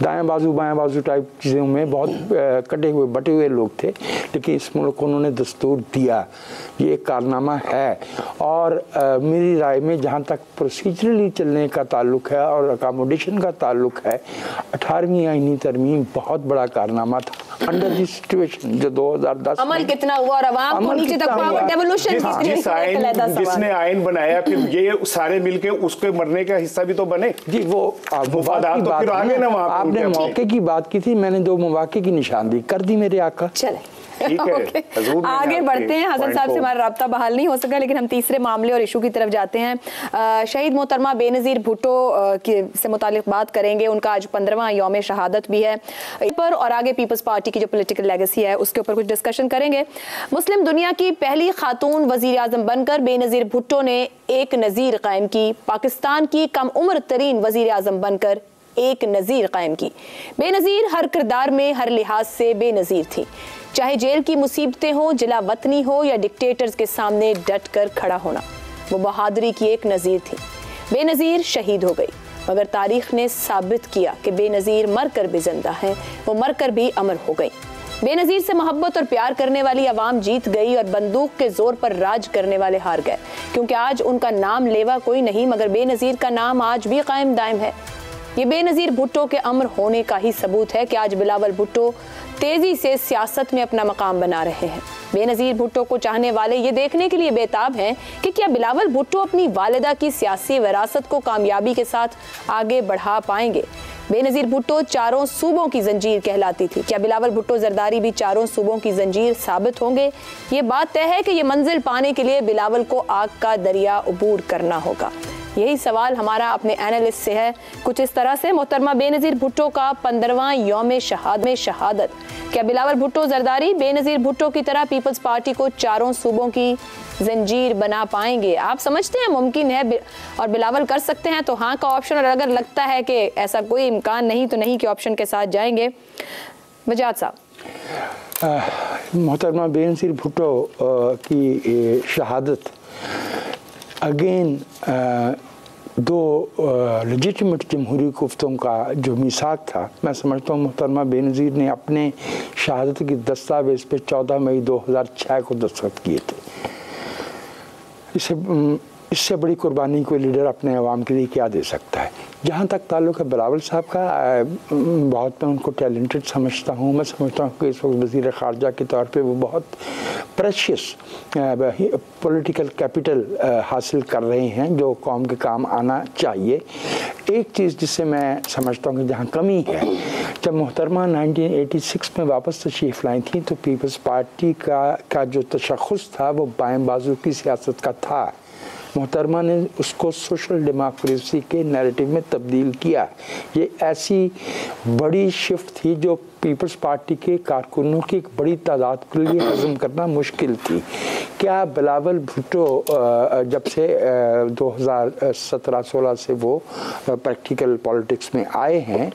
दाएं बाजू बाएं बाजू टाइप चीज़ों में बहुत कटे हुए बटे हुए लोग थे, लेकिन इस मुल्क को उन्होंने दस्तूर दिया। ये एक कारनामा है। और मेरी राय में जहाँ तक प्रोसीजरली चलने का ताल्लुक है और अकोमोडेशन का ताल्लुक है, 18वीं आईनी तरमीम बहुत बड़ा कारनामा था अंडर दी सिचुएशन जो 2010 अमल कितना हुआ और अवाम को नीचे तक पावर डेवोल्यूशन जिसने आइन बनाया, फिर ये सारे मिलके उसके मरने का हिस्सा भी तो बने जी। वो मुफादात तो फिर आगे ना, वहाँ आपने मौके की बात की थी, मैंने 2 मौके की निशानदेही कर दी मेरे आका। चले आगे बढ़ते हैं। हसन साहब से हमारा राब्ता बहाल नहीं हो सका, लेकिन हम तीसरे मामले और इशू की तरफ जाते हैं। शहीद मोहतरमा बेनज़ीर भुट्टो से मुतालिक बात करेंगे। उनका आज 15वां यौम शहादत भी है पर, और आगे पीपल्स पार्टी की जो पॉलिटिकल लेगेसी है उसके ऊपर कुछ डिस्कशन करेंगे। मुस्लिम दुनिया की पहली खातून वजीर आजम बनकर बेनज़ीर भुट्टो ने एक नज़ीर कायम की। पाकिस्तान की कम उम्र तरीन वजीर आजम बनकर एक नज़ीर कायम की। बेनज़ीर हर किरदार में, हर लिहाज से बेनज़ीर थी। चाहे जेल की मुसीबतें हो, जिला वतनी हो या डिक्टेटर्स के सामने डट कर खड़ा होना, वो बहादुरी की एक नज़ीर थी। बेनज़ीर शहीद हो गई, मगर तारीख ने साबित किया कि बेनज़ीर मरकर भी जिंदा है, वो मरकर भी अमर हो गई। बेनज़ीर से मोहब्बत और प्यार करने वाली आवाम जीत गई और बंदूक के जोर पर राज करने वाले हार गए, क्योंकि आज उनका नाम लेवा कोई नहीं, मगर बेनज़ीर का नाम आज भी कायम दायम है। ये बेनज़ीर भुट्टो के अमर होने का ही सबूत है कि आज बिलावल भुट्टो तेजी से सियासत में अपना मकाम बना रहे हैं। बेनज़ीर भुट्टो को चाहने वाले ये देखने के लिए बेताब हैं कि क्या बिलावल भुट्टो अपनी वालिदा की सियासी विरासत को कामयाबी के साथ आगे बढ़ा पाएंगे। बेनज़ीर भुट्टो चारों सूबों की जंजीर कहलाती थी, क्या बिलावल भुट्टो जरदारी भी चारों सूबों की जंजीर साबित होंगे। ये बात तय है कि ये मंजिल पाने के लिए बिलावल को आग का दरिया अबूर करना होगा। यही सवाल हमारा अपने एनालिस्ट से है कुछ इस तरह से। मोहतरमा बेनज़ीर भुट्टो का 15वां यौम शहादत, क्या बिलावल भुट्टो जरदारी बेनज़ीर भुट्टो की तरह पीपल्स पार्टी को चारों सूबों की जंजीर बना पाएंगे? आप समझते हैं मुमकिन है और बिलावल कर सकते हैं तो हाँ का ऑप्शन, और अगर लगता है कि ऐसा कोई इम्कान नहीं तो नहीं के ऑप्शन के साथ जाएंगे। वजाद साहब, मोहतरमा बेनज़ीर भुट्टो की शहादत अगेन 2 लेजिटिमेट जमहूरी कुफ्तों का जो मिसाक था, मैं समझता हूँ मोहतरमा बेनज़ीर ने अपने शहादत की दस्तावेज़ पे 14 मई 2006 को दस्तखत किए थे। इससे बड़ी कुर्बानी कोई लीडर अपने अवाम के लिए क्या दे सकता है। जहाँ तक ताल्लुक़ है बिलावल साहब का, बहुत मैं उनको टैलेंटेड समझता हूँ। मैं समझता हूँ कि इस वक्त वज़ीर ख़ारजा के तौर पे वो बहुत प्रेशियस पॉलिटिकल कैपिटल हासिल कर रहे हैं जो कौम के काम आना चाहिए। एक चीज़ जिससे मैं समझता हूँ कि जहाँ कमी है, जब मोहतरमा 1986 में वापस तशरीफ़ लाई थी तो पीपल्स पार्टी का जो तशख़्ख़ुस था वो बाएं बाजू की सियासत का था। मोहतरमा ने उसको सोशल डेमोक्रेसी के नैरेटिव में तब्दील किया। ये ऐसी बड़ी शिफ्ट थी जो पीपल्स पार्टी के कारकुनों की एक बड़ी तादाद के लिए हजम करना मुश्किल थी। क्या बिलावल भुट्टो जब से 2017-16 से वो प्रैक्टिकल पॉलिटिक्स में आए हैं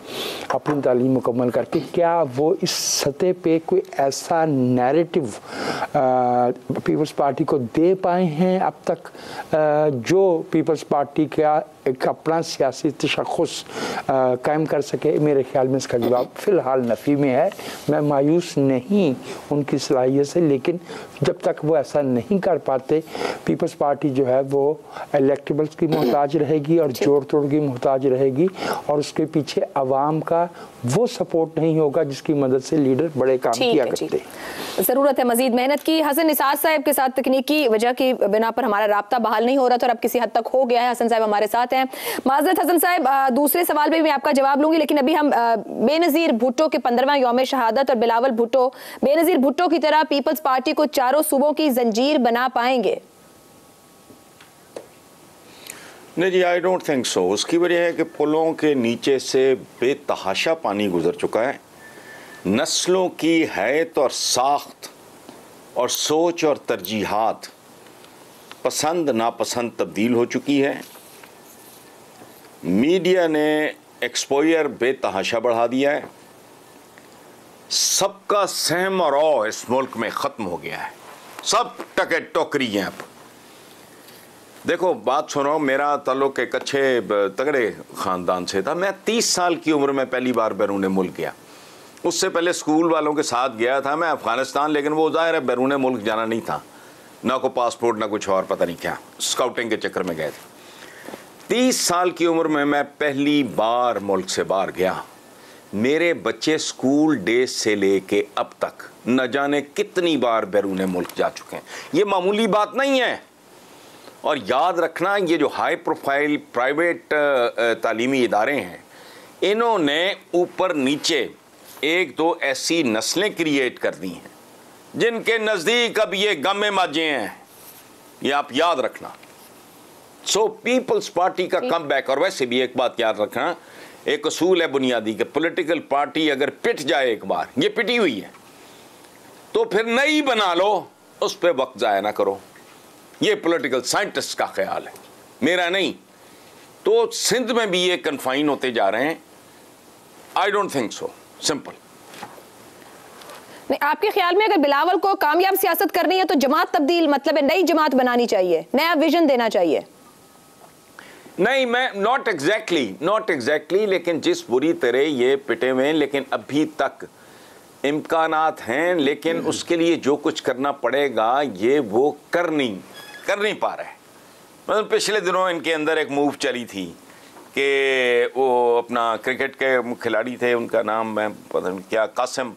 अपनी तालीम मुकम्मल करके, क्या वो इस सतह पे कोई ऐसा नैरेटिव पीपल्स पार्टी को दे पाए हैं अब तक जो पीपल्स पार्टी का एक अपना सियासी तशख़्ख़ुस कायम कर सके? मेरे ख्याल में इसका जवाब फ़िलहाल नफ़ी में है। मैं मायूस नहीं उनकी सलाहियत से, लेकिन जब तक वो ऐसा नहीं कर पाते पीपल्स पार्टी जो है वो इलेक्टेबल्स की मोहताज रहेगी और जोड़ तोड़ की मोहताज रहेगी, और उसके पीछे आवाम का वो सपोर्ट नहीं होगा जिसकी मदद से लीडर बड़े काम किया करते। ज़रूरत है मजीद मेहनत की। हसन निसार साहब के साथ तकनीकी वजह की बिना पर हमारा राब्ता बहाल नहीं हो रहा था और अब किसी हद तक हो गया है। हसन साहब हमारे साथ हैं। माजरत हसन साहब, दूसरे सवाल पे भी मैं आपका जवाब लूंगी, लेकिन अभी हम बेनज़ीर भुट्टो के 15वां यौम शहादत और बिलावल भुट्टो बेनज़ीर भुट्टो की तरह पीपल्स पार्टी को चारों सूबों की जंजीर बना पाएंगे? नहीं जी, आई डोंट थिंक सो। उसकी वजह है कि पुलों के नीचे से बेतहाशा पानी गुजर चुका है। नस्लों की हैत और साख्त और सोच और तरजीहात, पसंद नापसंद तब्दील हो चुकी है। मीडिया ने एक्सपोजर बेतहाशा बढ़ा दिया है। सबका सहम और औ इस मुल्क में ख़त्म हो गया है। सब टके टोकरी हैं। अब देखो, बात सुनो, मेरा ताल्लुक़ एक अच्छे तगड़े ख़ानदान से था। मैं 30 साल की उम्र में पहली बार बैरून मुल्क गया। उससे पहले स्कूल वालों के साथ गया था मैं अफ़गानिस्तान, लेकिन वो ज़ाहिर है बैरून मुल्क जाना नहीं था, ना को पासपोर्ट ना कुछ और, पता नहीं क्या, स्काउटिंग के चक्कर में गए थे। 30 साल की उम्र में मैं पहली बार मुल्क से बाहर गया। मेरे बच्चे स्कूल डेज से लेके अब तक न जाने कितनी बार बैरून मुल्क जा चुके हैं। ये मामूली बात नहीं है। और याद रखना, ये जो हाई प्रोफाइल प्राइवेट तालीमी इदारे हैं, इन्होंने ऊपर नीचे एक दो ऐसी नस्लें क्रिएट कर दी हैं जिनके नज़दीक अब ये गमे माजे हैं। ये आप याद रखना। सो पीपल्स पार्टी का कम बैक। और वैसे भी एक बात याद रखना, एक असूल है बुनियादी कि पॉलिटिकल पार्टी अगर पिट जाए एक बार, ये पिटी हुई है, तो फिर नई बना लो, उस पर वक्त ज़ाया ना करो। ये पॉलिटिकल साइंटिस्ट का ख्याल है, मेरा नहीं। तो सिंध में भी ये कन्फाइन होते जा रहे हैं। I don't think so. Simple. नहीं, आपके ख्याल में अगर बिलावल को कामयाब सियासत करनी है तो जमात तब्दील, मतलब नई जमात बनानी चाहिए, नया विजन देना चाहिए? नहीं, मैं नॉट एग्जैक्टली, लेकिन जिस बुरी तरह ये पिटे हुए हैं, लेकिन अभी तक इम्कानात हैं। लेकिन उसके लिए जो कुछ करना पड़ेगा ये वो कर नहीं पा रहे। मतलब पिछले दिनों इनके अंदर एक मूव चली थी कि वो अपना क्रिकेट के खिलाड़ी थे, उनका नाम मैं पता नहीं क्या, कासिम,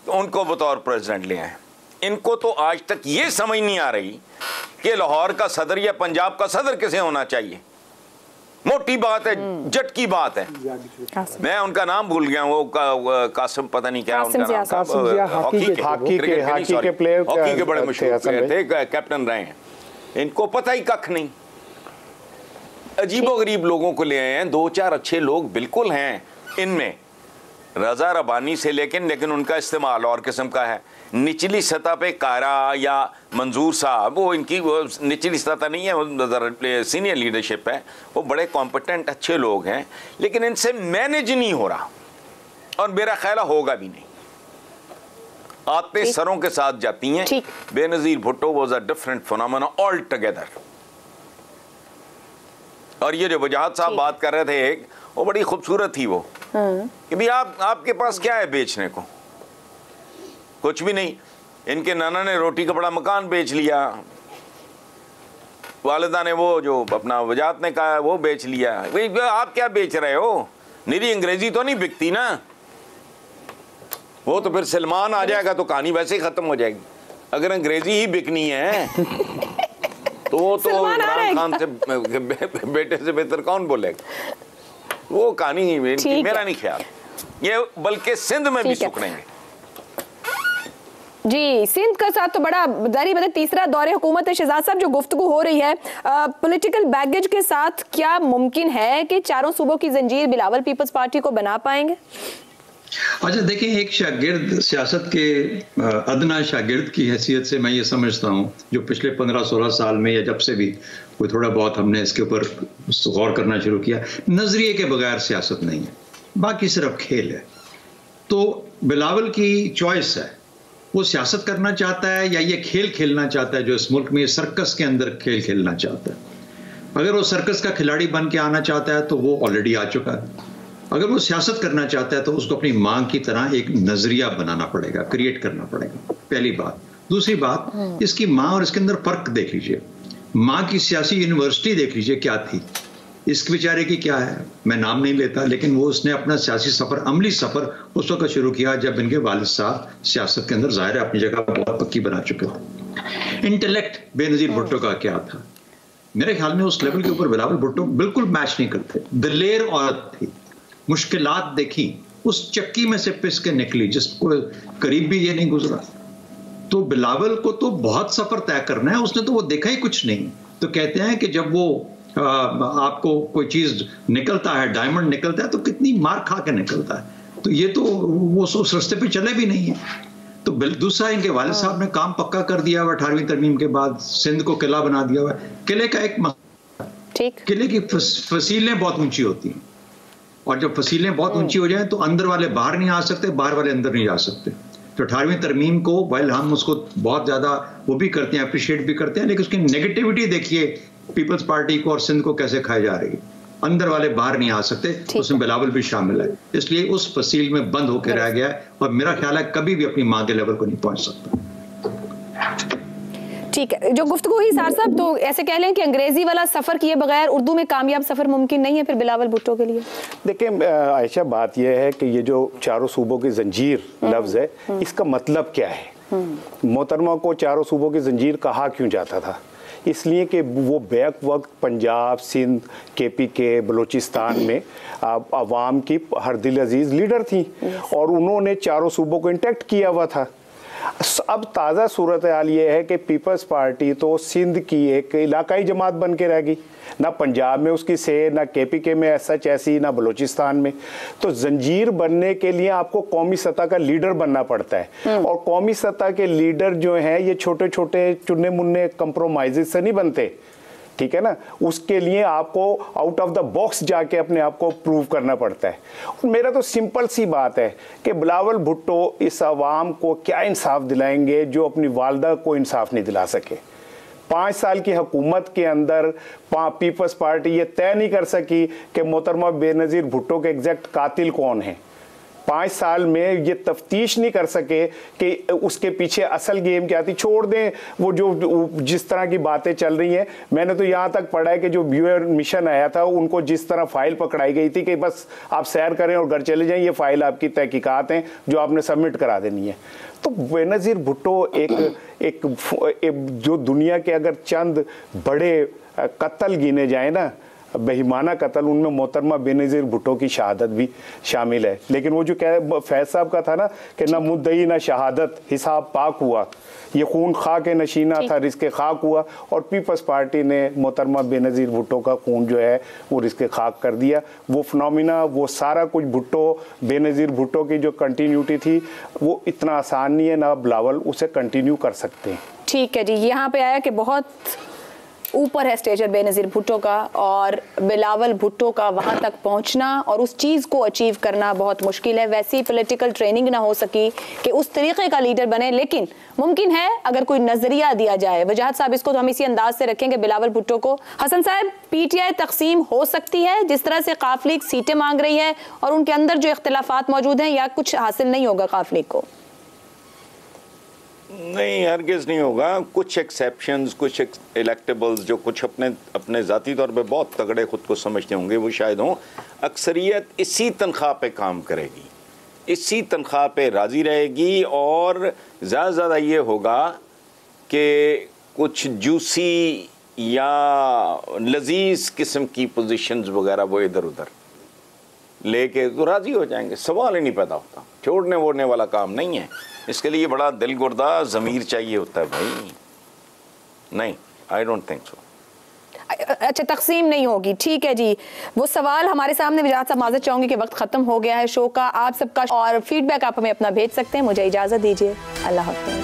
तो उनको बतौर प्रेसिडेंट ले आए। इनको तो आज तक ये समझ नहीं आ रही कि लाहौर का सदर या पंजाब का सदर किसे होना चाहिए। मोटी बात है, जट की बात है। मैं उनका नाम भूल गया, वो कासिम पता नहीं क्या उनका नाम, हॉकी के प्लेयर, हॉकी के बड़े मशहूर प्लेयर थे, कैप्टन रहे हैं। इनको पता ही कख नहीं। अजीबो गरीब लोगों को ले आए हैं। 2-4 अच्छे लोग बिल्कुल हैं इनमें, रजा रबानी से, लेकिन उनका इस्तेमाल और किस्म का है। निचली सतह पे कारा या मंजूर साहब, वो इनकी वो निचली सतह नहीं है, वो सीनियर लीडरशिप है। वो बड़े कॉम्पिटेंट अच्छे लोग हैं, लेकिन इनसे मैनेज नहीं हो रहा और मेरा ख्याल होगा भी नहीं। आते सरों के साथ जाती हैं। Benazir Bhutto was a different phenomena all together. और ये जो वजाहत साहब बात कर रहे थे एक, वो बड़ी खूबसूरत थी वो, कि भी आपके पास क्या है बेचने को? कुछ भी नहीं। इनके नाना ने रोटी कपड़ा मकान बेच लिया, वालिदा ने वो जो अपना वजाहत ने कहा वो बेच लिया। आप क्या बेच रहे हो? निरी अंग्रेजी तो नहीं बिकती ना। वो तो फिर सलमान आ जाएगा तो कहानी वैसे ही खत्म हो जाएगी। अगर अंग्रेजी ही बिकनी है तो वो तो इमरान खान से बेटे से बेहतर कौन बोलेगा? वो कहानी मेरा नहीं ख्याल। ये बल्कि सिंध में भी सुखनेंगे। जी, सिंध का साथ तो बड़ा जारी मतलब तीसरा दौरे हुकूमत है। शहजाद साहब, जो गुफ्तगू हो रही है पॉलिटिकल बैगेज के साथ, क्या मुमकिन है कि चारों सूबों की जंजीर बिलावल पीपल्स पार्टी को बना पाएंगे? अच्छा देखिए, एक शागिर्द, सियासत के अदना शागिर्द की हैसियत से मैं ये समझता हूँ, जो पिछले 15-16 साल में या जब से भी कोई थोड़ा बहुत हमने इसके ऊपर गौर करना शुरू किया, नजरिए के बगैर सियासत नहीं है, बाकी सिर्फ खेल है। तो बिलावल की चॉइस है, वो सियासत करना चाहता है या ये खेल खेलना चाहता है, जो इस मुल्क में सर्कस के अंदर खेल खेलना चाहता है। अगर वो सर्कस का खिलाड़ी बन के आना चाहता है तो वो ऑलरेडी आ चुका है। अगर वो सियासत करना चाहता है तो उसको अपनी मांग की तरह एक नजरिया बनाना पड़ेगा, क्रिएट करना पड़ेगा, पहली बात। दूसरी बात, इसकी माँ और इसके अंदर फर्क देख लीजिए। माँ की सियासी यूनिवर्सिटी देख लीजिए क्या थी, इसके बेचारे की क्या है, मैं नाम नहीं लेता, लेकिन वो उसने अपना सियासी सफर, अमली सफर उस वक्त शुरू किया जब इनके वालिद साहब सियासत के अंदर जाहिर है अपनी जगह बहुत पक्की बना चुके थे। इंटेलेक्ट बेनजीर भुट्टो का क्या था, मेरे ख्याल में उस लेवल के ऊपर बिलावल भुट्टो बिल्कुल मैच नहीं करते। दिलेर औरत थी, मुश्किलात देखी, उस चक्की में से पिस के निकली जिसको करीब भी ये नहीं गुजरा। तो बिलावल को तो बहुत सफर तय करना है, उसने तो वो देखा ही कुछ नहीं। तो कहते हैं कि जब वो आपको कोई चीज निकलता है, डायमंड निकलता है, तो कितनी मार खा के निकलता है। तो ये तो वो उस रास्ते पे चले भी नहीं है। तो दूसरा, इनके वालिद साहब ने काम पक्का कर दिया हुआ 18वीं तरमीम के बाद, सिंध को किला बना दिया हुआ है। किले का एक ठीक, किले की फसीलें बहुत ऊंची होती हैं, और जब फसीलें बहुत ऊंची हो जाएं तो अंदर वाले बाहर नहीं आ सकते, बाहर वाले अंदर नहीं जा सकते। तो 18वीं तरमीम को वाइल हम उसको बहुत ज्यादा वो भी करते हैं, अप्रिशिएट भी करते हैं, लेकिन उसकी नेगेटिविटी देखिए पीपल्स पार्टी को और सिंध को कैसे खाई जा रही है। अंदर वाले बाहर नहीं आ सकते, उसमें बिलावल भी शामिल है, इसलिए उस फसील में बंद होकर रह गया है, और मेरा ख्याल है कभी भी अपनी मां के लेवल को नहीं पहुंच सकता। ठीक है, जो गुफ्तगू ही सार साहब, तो ऐसे कह लें कि अंग्रेजी वाला सफर किए बगैर उर्दू में कामयाब सफर मुमकिन नहीं है फिर बिलावल भुट्टो के लिए? देखिए आयशा, बात यह है कि ये जो चारों सूबों की जंजीर लफ्ज है, इसका मतलब क्या है? मोहतरमा को चारों सूबों की जंजीर कहा क्यों जाता था? इसलिए कि वो बैक वक्त पंजाब, सिंध, KPK, बलूचिस्तान में आवाम की हर दिल अजीज लीडर थी, और उन्होंने चारों सूबों को इंटैक्ट किया हुआ था। अब ताज़ा सूरत हाल ये है कि पीपल्स पार्टी तो सिंध की एक इलाकाई जमात बन के रह गई, ना पंजाब में उसकी से, ना KPK में सच ऐसी, ना बलूचिस्तान में। तो जंजीर बनने के लिए आपको कौमी सतह का लीडर बनना पड़ता है, और कौमी सतह के लीडर जो हैं ये छोटे छोटे चुन्ने मुन्ने कंप्रोमाइज से नहीं बनते, ठीक है ना। उसके लिए आपको आउट ऑफ द बॉक्स जाके अपने आप को प्रूव करना पड़ता है। मेरा तो सिंपल सी बात है कि बिलावल भुट्टो इस आवाम को क्या इंसाफ दिलाएंगे जो अपनी वालदा को इंसाफ नहीं दिला सके। 5 साल की हुकूमत के अंदर पीपल्स पार्टी ये तय नहीं कर सकी कि मोहतरमा बेनज़ीर भुट्टो के एग्जैक्ट कातिल कौन है। 5 साल में ये तफ्तीश नहीं कर सके कि उसके पीछे असल गेम क्या थी। छोड़ दें वो जो जिस तरह की बातें चल रही हैं, मैंने तो यहाँ तक पढ़ा है कि जो ब्यूअर मिशन आया था उनको जिस तरह फाइल पकड़ाई गई थी कि बस आप सैर करें और घर चले जाएं, ये फाइल आपकी तहकीकात हैं जो आपने सबमिट करा देनी है। तो बेनज़ीर भुट्टो एक जो दुनिया के अगर चंद बड़े कत्ल गिने जाए ना, बेईमाना कत्ल, उनमें मोहतरमा बेनज़ीर भुट्टो की शहादत भी शामिल है। लेकिन वो जो फैज साहब का था ना कि ना मुद्दई ना शहादत, हिसाब पाक हुआ, ये खून खाक नशीना था, रिस्क खाक हुआ, और पीपल्स पार्टी ने मोहतरमा बेनज़ीर भुट्टो का खून जो है वो रिस्क खाक कर दिया। वो फिनोमिना, वो सारा कुछ भुट्टो, बेनज़ीर भुट्टो की जो कंटिन्यूटी थी वो इतना आसान नहीं है, ना बिलावल उसे कंटिन्यू कर सकते हैं। ठीक है जी, यहाँ पे आया कि बहुत ऊपर है स्टेजर बेनज़ीर भुट्टो का, और बिलावल भुट्टो का वहाँ तक पहुँचना और उस चीज़ को अचीव करना बहुत मुश्किल है। वैसी पॉलिटिकल ट्रेनिंग ना हो सकी कि उस तरीके का लीडर बने, लेकिन मुमकिन है अगर कोई नज़रिया दिया जाए। वजाहत साहब, इसको तो हम इसी अंदाज से रखेंगे बिलावल भुट्टो को। हसन साहब, PTI तकसीम हो सकती है जिस तरह से काफ लीग सीटें मांग रही है और उनके अंदर जो इख्तिलाफात मौजूद हैं, या कुछ हासिल नहीं होगा काफ लीग को? नहीं, हरगिज़ नहीं होगा। कुछ एक्सेप्शंस, कुछ इलेक्टेबल्स जो कुछ अपने ज़ाती तौर पे बहुत तगड़े ख़ुद को समझते होंगे वो शायद हों। अक्सरियत इसी तनख्वाह पे काम करेगी, इसी तनख्वाह पे राज़ी रहेगी, और ज़्यादा से ज़्यादा ये होगा कि कुछ जूसी या लजीज किस्म की पोजीशंस वगैरह वो इधर उधर लेके तो राज़ी हो जाएंगे, सवाल ही नहीं पैदा होता। छोड़ने वोड़ने वाला काम नहीं है। इसके लिए बड़ा दिल गुर्दा ज़मीर चाहिए होता है भाई। नहीं, आई डोंट थिंक सो। अच्छा, तकसीम नहीं होगी, ठीक है जी। वो सवाल हमारे सामने, वजाहत साहब माज़रत चाहूँगी कि वक्त ख़त्म हो गया है शो का, आप सबका, और फीडबैक आप हमें अपना भेज सकते हैं। मुझे इजाज़त दीजिए, अल्लाह हाफ़िज़।